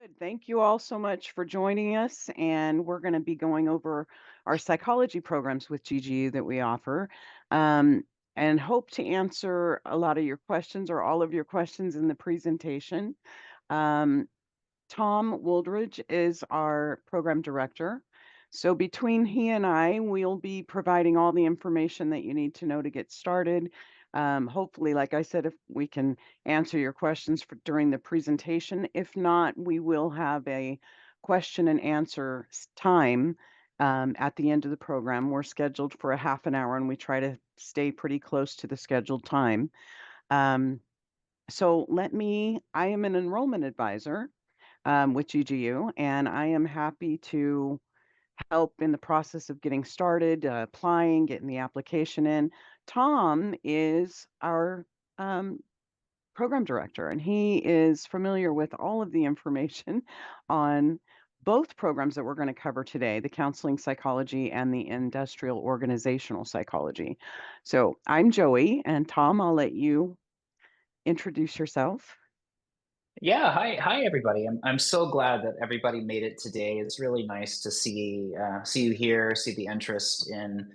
Good. Thank you all so much for joining us. And we're going to be going over our psychology programs with GGU that we offer, um, and hope to answer a lot of your questions or all of your questions in the presentation. Um, Tom Wooldridge is our program director. So between he and I, we'll be providing all the information that you need to know to get started. Hopefully, like I said, if we can answer your questions during the presentation. If not, we will have a question and answer time at the end of the program. We're scheduled for a half an hour, and we try to stay pretty close to the scheduled time. Um, I am an enrollment advisor with GGU, and I am happy to help in the process of getting started, applying, getting the application in. Tom is our um, program director, and he is familiar with all of the information on both programs that we're going to cover today, the counseling psychology and the industrial organizational psychology. So I'm Joey, and Tom, I'll let you introduce yourself. Yeah, hi everybody. I'm so glad that everybody made it today. It's really nice to see you here, see the interest in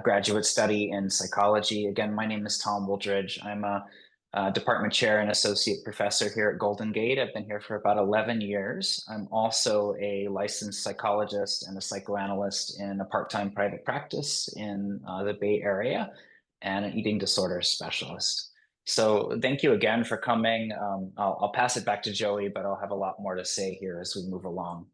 graduate study in psychology. Again, my name is Tom Wooldridge. I'm a department chair and associate professor here at Golden Gate. I've been here for about 11 years. I'm also a licensed psychologist and a psychoanalyst in a part-time private practice in the Bay Area, and an eating disorders specialist. So thank you again for coming. I'll pass it back to Joey, but I'll have a lot more to say here as we move along.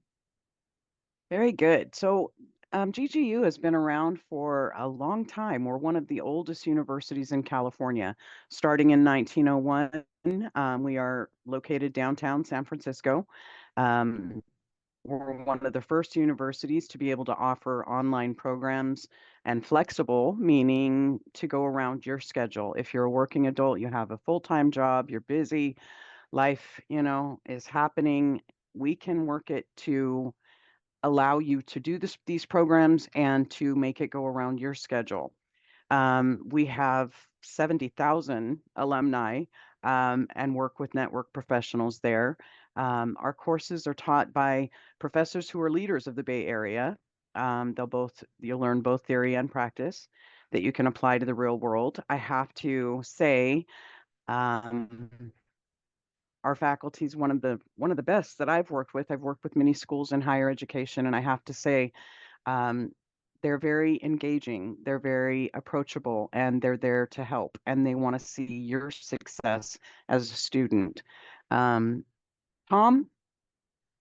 Very good. So, GGU has been around for a long time. We're one of the oldest universities in California, starting in 1901. We are located downtown San Francisco. Um, we're one of the first universities to be able to offer online programs and flexible, meaning to go around your schedule. If you're a working adult, you have a full-time job, you're busy, life, is happening, we can work it to allow you to do these programs and to make it go around your schedule. We have 70,000 alumni and work with network professionals there. Our courses are taught by professors who are leaders of the Bay Area. You'll learn both theory and practice that you can apply to the real world. I have to say, um, our faculty is one of the best that I've worked with. I've worked with many schools in higher education, and I have to say, um, they're very engaging, they're very approachable, and they're there to help, and they want to see your success as a student. Um, Tom,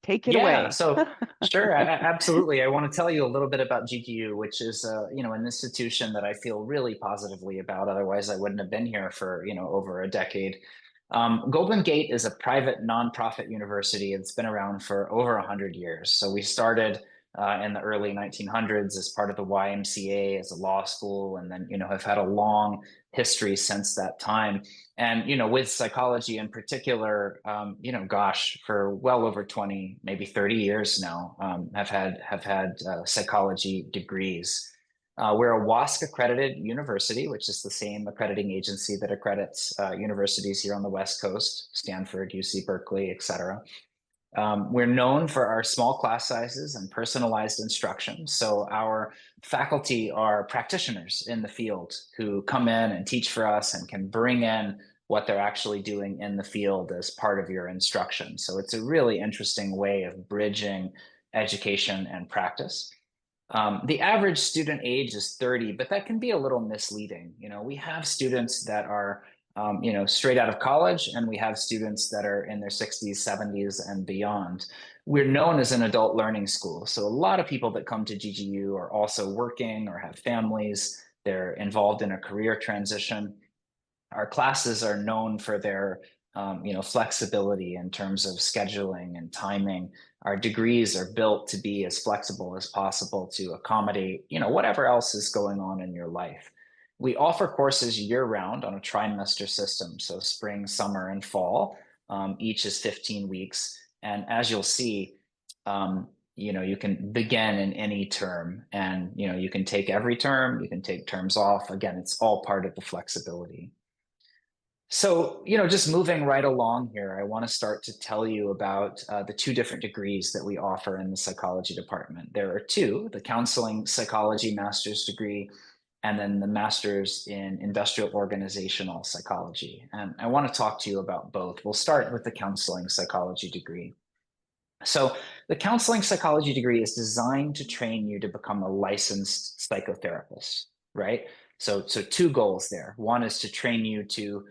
take it Yeah, away. so sure, absolutely. I want to tell you a little bit about GTU, which is an institution that I feel really positively about. Otherwise, I wouldn't have been here for over a decade. Golden Gate is a private nonprofit university. It's been around for over 100 years. So we started in the early 1900s as part of the YMCA as a law school, and then have had a long history since that time. And with psychology in particular, gosh, for well over 20, maybe 30 years now, have had psychology degrees. We're a WASC accredited university, which is the same accrediting agency that accredits universities here on the West Coast, Stanford, UC Berkeley, et cetera. We're known for our small class sizes and personalized instruction. So our faculty are practitioners in the field who come in and teach for us and can bring in what they're actually doing in the field as part of your instruction. So it's a really interesting way of bridging education and practice. The average student age is 30, but that can be a little misleading. We have students that are, straight out of college, and we have students that are in their 60s, 70s, and beyond. We're known as an adult learning school. So a lot of people that come to GGU are also working or have families. They're involved in a career transition. Our classes are known for their flexibility in terms of scheduling and timing. Our degrees are built to be as flexible as possible to accommodate whatever else is going on in your life. We offer courses year round on a trimester system, so spring, summer, and fall. Each is 15 weeks, and as you'll see, you can begin in any term, and you can take every term, you can take terms off. Again, it's all part of the flexibility. So, just moving right along here, I want to start to tell you about the two different degrees that we offer in the psychology department. There are two, the counseling psychology master's degree, and then the master's in industrial organizational psychology. And I want to talk to you about both. We'll start with the counseling psychology degree. So, the counseling psychology degree is designed to train you to become a licensed psychotherapist, right? So two goals there. One is to train you to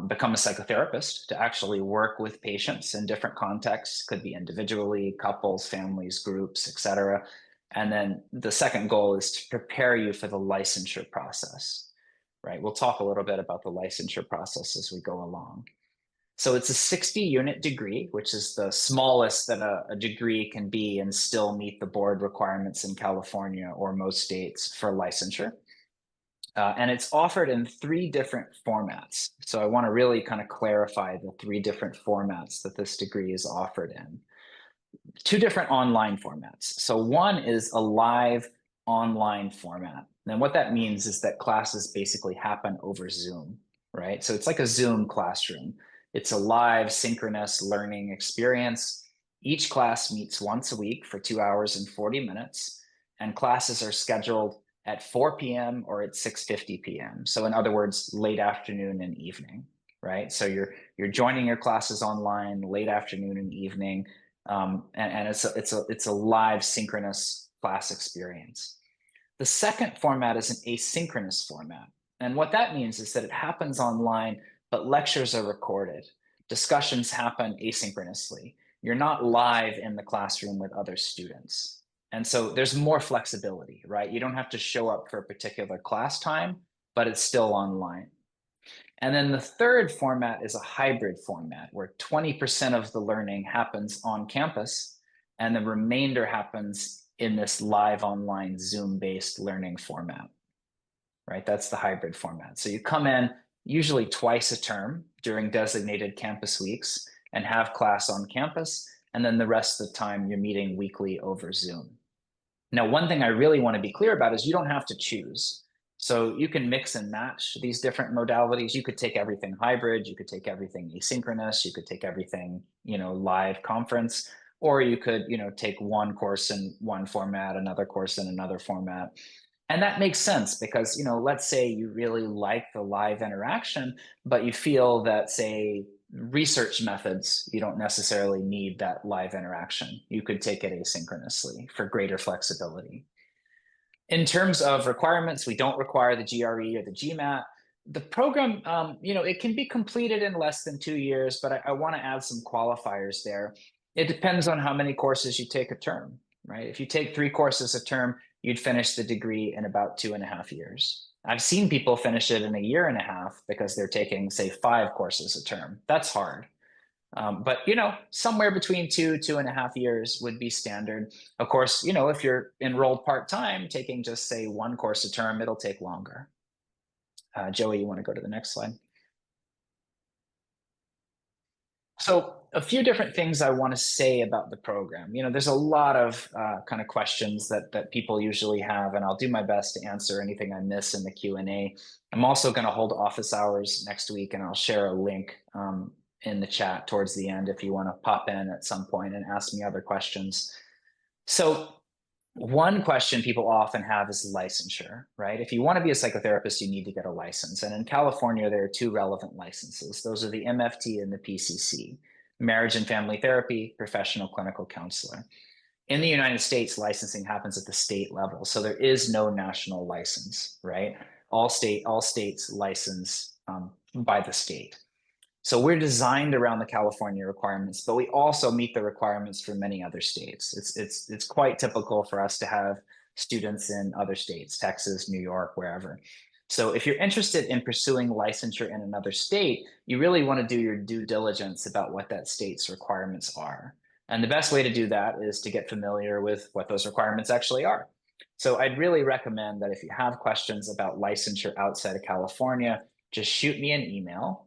become a psychotherapist, to actually work with patients in different contexts, could be individually, couples, families, groups, etc. And then the second goal is to prepare you for the licensure process, right? We'll talk a little bit about the licensure process as we go along. So it's a 60-unit degree, which is the smallest that a degree can be and still meet the board requirements in California or most states for licensure. And it's offered in three different formats. So I want to really kind of clarify the three different formats that this degree is offered in. Two different online formats. So one is a live online format. And what that means is that classes basically happen over Zoom, right? So it's like a Zoom classroom. It's a live synchronous learning experience. Each class meets once a week for 2 hours and 40 minutes, and classes are scheduled at 4 p.m. or at 6:50 p.m. So in other words, late afternoon and evening, right? So you're joining your classes online late afternoon and evening, and it's a live synchronous class experience. The second format is an asynchronous format. And what that means is that it happens online, but lectures are recorded. Discussions happen asynchronously. You're not live in the classroom with other students. And so there's more flexibility, right? You don't have to show up for a particular class time, but it's still online. And then the third format is a hybrid format where 20% of the learning happens on campus and the remainder happens in this live online Zoom-based learning format, right? That's the hybrid format. So you come in usually twice a term during designated campus weeks and have class on campus, and then the rest of the time you're meeting weekly over Zoom. Now, one thing I really want to be clear about is you don't have to choose. So you can mix and match these different modalities. You could take everything hybrid, you could take everything asynchronous, you could take everything, live conference, or you could, take one course in one format, another course in another format. And that makes sense because, let's say you really like the live interaction, but you feel that, say, research methods, you don't necessarily need that live interaction. You could take it asynchronously for greater flexibility. In terms of requirements, we don't require the GRE or the GMAT. The program, it can be completed in less than 2 years, but I want to add some qualifiers there. It depends on how many courses you take a term, right? If you take 3 courses a term, you'd finish the degree in about 2.5 years. I've seen people finish it in a year and a half because they're taking, say, 5 courses a term. That's hard. But somewhere between 2.5 years would be standard. Of course, if you're enrolled part-time, taking just say 1 course a term, it'll take longer. Joey, you want to go to the next slide? So a few different things I want to say about the program. There's a lot of kind of questions that people usually have, and I'll do my best to answer anything I miss in the Q&A. I'm also going to hold office hours next week, and I'll share a link in the chat towards the end if you want to pop in at some point and ask me other questions. So one question people often have is licensure, right? If you want to be a psychotherapist, you need to get a license. And in California, there are 2 relevant licenses. Those are the MFT and the PCC, Marriage and Family Therapy, Professional Clinical Counselor. In the United States, licensing happens at the state level. So there is no national license, right? All states license by the state. So we're designed around the California requirements, but we also meet the requirements for many other states. It's quite typical for us to have students in other states, Texas, New York, wherever. So if you're interested in pursuing licensure in another state, you really want to do your due diligence about what that state's requirements are. And the best way to do that is to get familiar with what those requirements actually are. So I'd really recommend that if you have questions about licensure outside of California, just shoot me an email.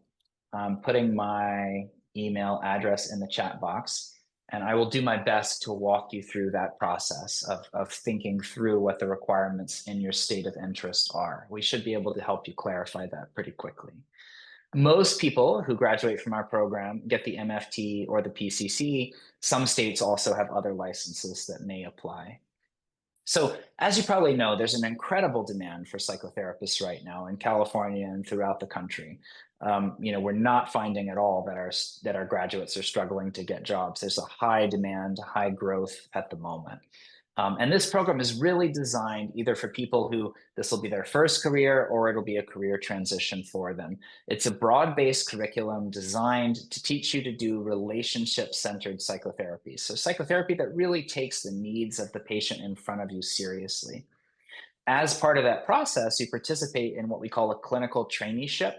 I'm putting my email address in the chat box, and I will do my best to walk you through that process of thinking through what the requirements in your state of interest are. We should be able to help you clarify that pretty quickly. Most people who graduate from our program get the MFT or the PCC. Some states also have other licenses that may apply. So, as you probably know, there's an incredible demand for psychotherapists right now in California and throughout the country. We're not finding at all that our graduates are struggling to get jobs. There's a high demand, high growth at the moment. And this program is really designed either for people who this will be their first career or it'll be a career transition for them. It's a broad-based curriculum designed to teach you to do relationship-centered psychotherapy. So psychotherapy that really takes the needs of the patient in front of you seriously. As part of that process, you participate in what we call a clinical traineeship,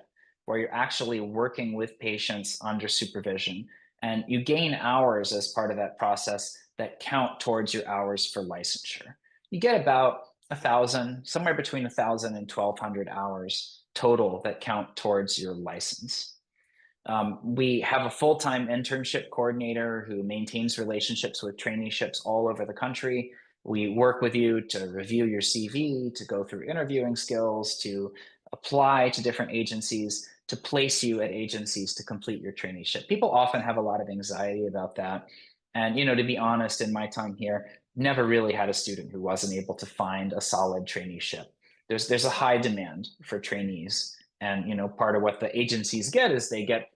where you're actually working with patients under supervision. And you gain hours as part of that process that count towards your hours for licensure. You get about 1,000, somewhere between 1,000 and 1,200 hours total that count towards your license. We have a full-time internship coordinator who maintains relationships with traineeships all over the country. We work with you to review your CV, to go through interviewing skills, to apply to different agencies, to place you at agencies to complete your traineeship. People often have a lot of anxiety about that. And, to be honest, in my time here, never really had a student who wasn't able to find a solid traineeship. There's a high demand for trainees. And, part of what the agencies get is they get,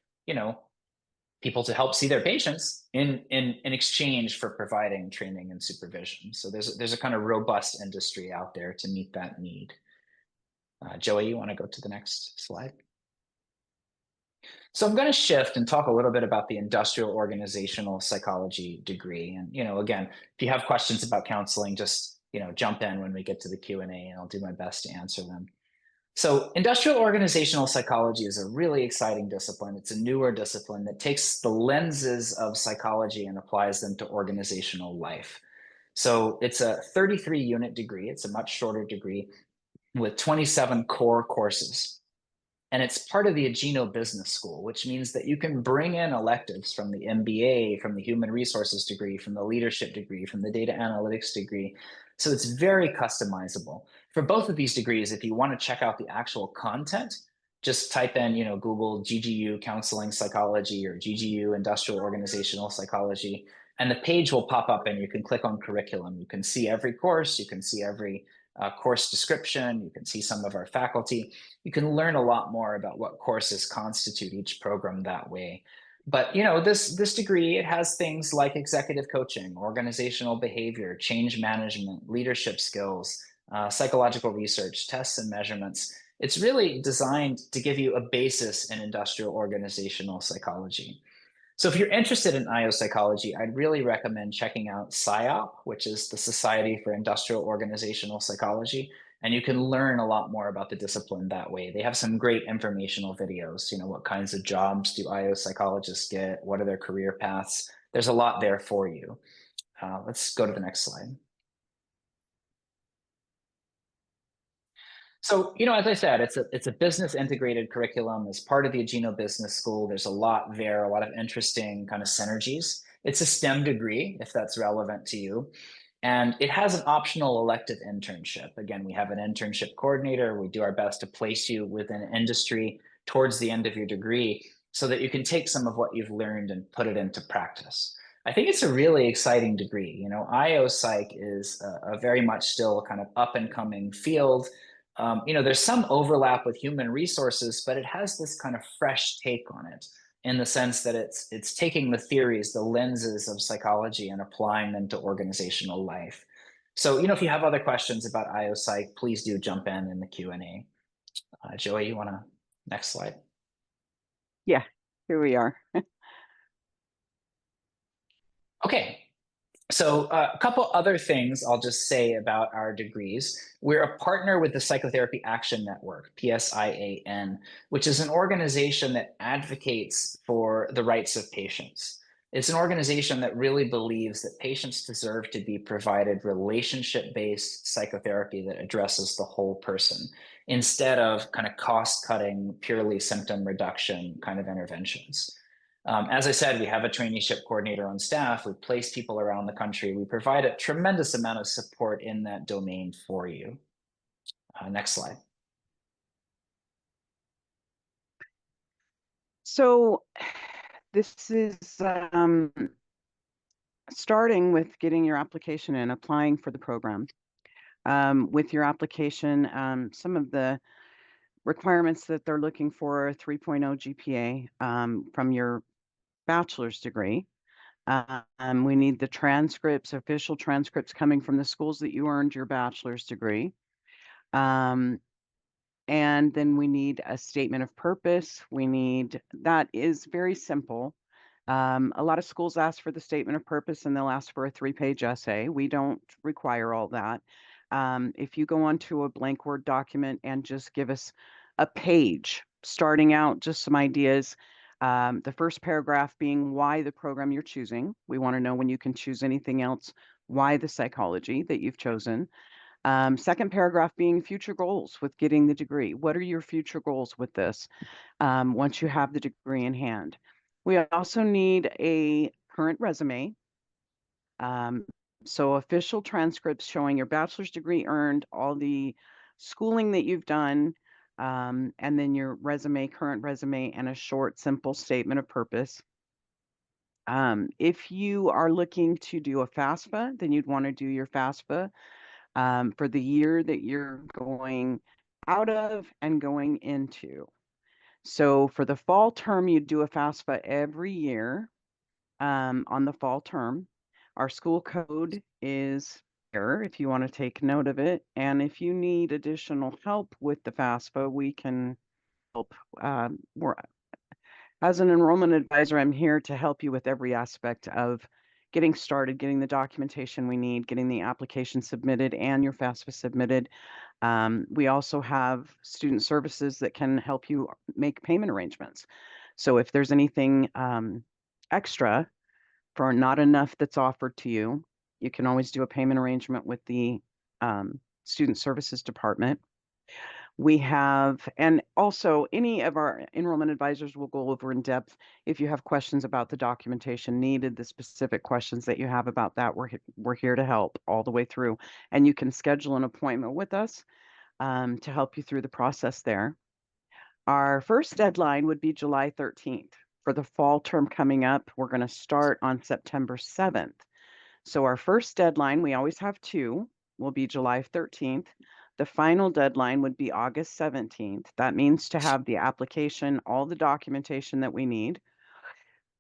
people to help see their patients in exchange for providing training and supervision. So there's a kind of robust industry out there to meet that need. Joey, you want to go to the next slide? So I'm going to shift and talk a little bit about the industrial organizational psychology degree. And, again, if you have questions about counseling, just, jump in when we get to the Q&A and I'll do my best to answer them. So industrial organizational psychology is a really exciting discipline. It's a newer discipline that takes the lenses of psychology and applies them to organizational life. So it's a 33-unit degree. It's a much shorter degree with 27 core courses. And it's part of the Ageno Business School, which means that you can bring in electives from the MBA, from the human resources degree, from the leadership degree, from the data analytics degree. So it's very customizable. For both of these degrees, if you want to check out the actual content, just type in, Google GGU Counseling Psychology or GGU Industrial Organizational Psychology, and the page will pop up and you can click on curriculum. You can see every course, you can see every course description, you can see some of our faculty. You can learn a lot more about what courses constitute each program that way. But this degree, it has things like executive coaching, organizational behavior, change management, leadership skills, psychological research, tests and measurements. It's really designed to give you a basis in industrial organizational psychology. So if you're interested in IO psychology, I'd really recommend checking out PSYOP, which is the Society for Industrial Organizational Psychology. And you can learn a lot more about the discipline that way. They have some great informational videos. What kinds of jobs do IO psychologists get? What are their career paths? There's a lot there for you. Let's go to the next slide. So, as I said, it's a business integrated curriculum as part of the Ageno Business School. There's a lot there, a lot of interesting kind of synergies. It's a STEM degree, if that's relevant to you. And it has an optional elective internship. Again, we have an internship coordinator. We do our best to place you within industry towards the end of your degree so that you can take some of what you've learned and put it into practice. I think it's a really exciting degree. IO Psych is a very much still kind of up and coming field. There's some overlap with human resources, but it has this kind of fresh take on it in the sense that it's taking the theories, the lenses of psychology and applying them to organizational life. So, if you have other questions about IO Psych, please do jump in the Q&A. Joey, you want to, next slide? Yeah, here we are. Okay. So a couple other things I'll just say about our degrees. We're a partner with the Psychotherapy Action Network, PSIAN, which is an organization that advocates for the rights of patients. It's an organization that really believes that patients deserve to be provided relationship-based psychotherapy that addresses the whole person instead of kind of cost-cutting, purely symptom reduction kind of interventions. As I said, we have a traineeship coordinator on staff. We place people around the country. We provide a tremendous amount of support in that domain for you. Next slide. So this is starting with getting your application in, applying for the program. With your application, some of the requirements that they're looking for are 3.0 GPA from your bachelor's degree. We need the transcripts, official transcripts coming from the schools that you earned your bachelor's degree. And then we need a statement of purpose. That is very simple. A lot of schools ask for the statement of purpose and they'll ask for a 3-page essay. We don't require all that. If you go onto a blank Word document and just give us a page, starting out, just some ideas. The first paragraph being why the program you're choosing. We want to know when you can choose anything else, why the psychology that you've chosen. Second paragraph being future goals with getting the degree. What are your future goals with this once you have the degree in hand? We also need a current resume. Um, so official transcripts showing your bachelor's degree earned, all the schooling that you've done, and then your resume, current resume, and a short, simple statement of purpose. If you are looking to do a FAFSA, then you'd want to do your FAFSA for the year that you're going out of and going into. So for the fall term, you do a FAFSA every year on the fall term. Our school code is here if you want to take note of it. And if you need additional help with the FAFSA, we can help. As an enrollment advisor, I'm here to help you with every aspect of getting started, getting the documentation we need, getting the application submitted and your FAFSA submitted. We also have student services that can help you make payment arrangements. So if there's anything extra for not enough that's offered to you, you can always do a payment arrangement with the student services department. We have, and also any of our enrollment advisors will go over in depth if you have questions about the documentation needed, the specific questions that you have about that. We're here to help all the way through, and you can schedule an appointment with us to help you through the process there. Our first deadline would be July 13th. For the fall term coming up, we're going to start on September 7th. So our first deadline, we always have two, will be July 13th. The final deadline would be August 17th. That means to have the application, all the documentation that we need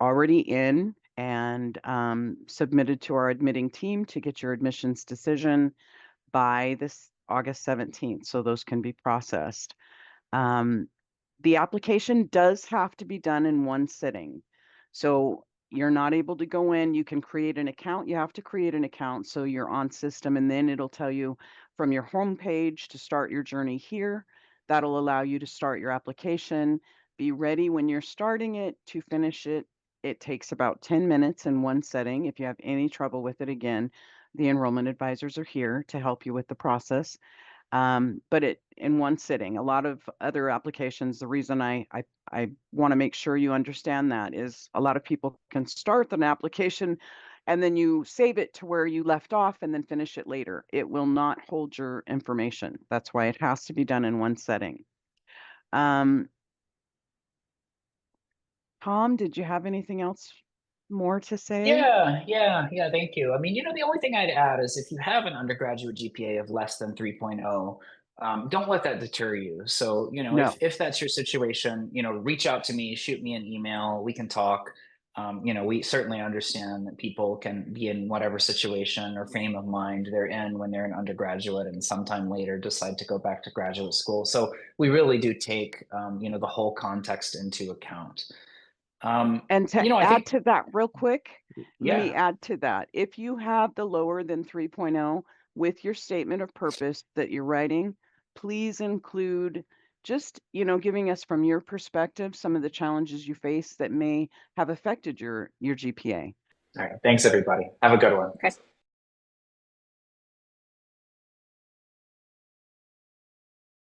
already in and submitted to our admitting team to get your admissions decision by this August 17th, so those can be processed. The application does have to be done in one sitting. So you're not able to go in, you can create an account. You have to create an account so you're on system, and then it'll tell you from your home page to start your journey here. That'll allow you to start your application. Be ready when you're starting it to finish it. It takes about 10 minutes in one setting. If you have any trouble with it, again, the enrollment advisors are here to help you with the process. But it in one sitting. A lot of other applications, the reason I want to make sure you understand that is a lot of people can start an application and then you save it to where you left off and then finish it later. It will not hold your information. That's why it has to be done in one setting. Tom, did you have anything else more to say? Yeah. Thank you. I mean, the only thing I'd add is if you have an undergraduate GPA of less than 3.0, don't let that deter you. So, No. if that's your situation, reach out to me, shoot me an email, we can talk. We certainly understand that people can be in whatever situation or frame of mind they're in when they're an undergraduate and sometime later decide to go back to graduate school. So we really do take, the whole context into account. And to I add think, to that real quick, let me yeah. add to that. If you have the lower than 3.0 with your statement of purpose that you're writing, please include just, giving us from your perspective some of the challenges you face that may have affected your GPA. All right. Thanks, everybody. Have a good one. Okay.